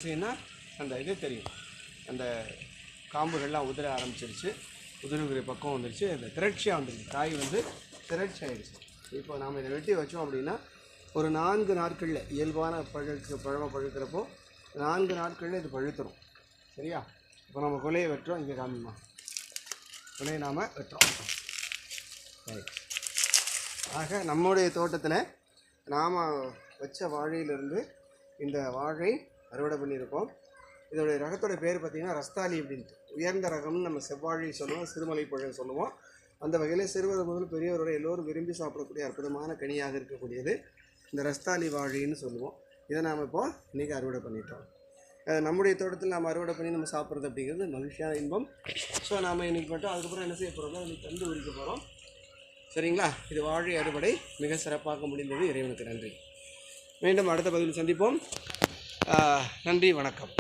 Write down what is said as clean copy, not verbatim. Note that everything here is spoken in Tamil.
செய்யணும்னா அந்த இது தெரியும், அந்த காம்புகள்லாம் உதிர ஆரம்பிச்சிருச்சு, உதிர்கிற பக்கம் வந்துருச்சு, அந்த திரட்சியாக வந்துருச்சு, காய் வந்து திரட்சி ஆகிடுச்சு. இப்போ நாம் இதை வெட்டி வச்சோம் அப்படின்னா ஒரு 4 நாட்களில் இயல்பான பழமாக பழுக்கிறப்போ 4 நாட்களில் இது பழுத்துரும். சரியா? இப்போ நம்ம கொலையை வெட்டுறோம். இங்கே காமிமா, கொலையை நாம் வெட்டுறோம். ஆக நம்முடைய தோட்டத்தில் நாம் வச்ச வாழையிலிருந்து இந்த வாழை அறுவடை பண்ணியிருக்கோம். இதோடைய ரகத்தோட பேர் பார்த்திங்கன்னா ரஸ்தாலி அப்படின்ட்டு. உயர்ந்த ரகம்னு நம்ம செவ்வாழை சொல்லுவோம், சிறுமலை பழம் சொல்லுவோம். அந்த வகையில் சிறுவர் முதல் பெரியவரோட எல்லோரும் விரும்பி சாப்பிடக்கூடிய அற்புதமான கனியாக இருக்கக்கூடியது இந்த ரஸ்தாலி வாழைன்னு சொல்லுவோம். இதை நாம் இப்போது இன்றைக்கி அறுவடை பண்ணிட்டோம். நம்முடைய தோட்டத்தில் நம்ம அறுவடை பண்ணி நம்ம சாப்பிட்றது அப்படிங்கிறது மகிழ்ச்சியான இன்பம். ஸோ நாம் இன்றைக்கி மட்டும் அதுக்கப்புறம் என்ன செய்ய போகிறோம்னா இன்றைக்கி தந்து உரிக்க போகிறோம். சரிங்களா? இது வாழை அறுவடை மிக சிறப்பாக முடிந்தது. இறைவனுக்கு நன்றி. மீண்டும் அடுத்த பதிவில் சந்திப்போம். நன்றி, வணக்கம்.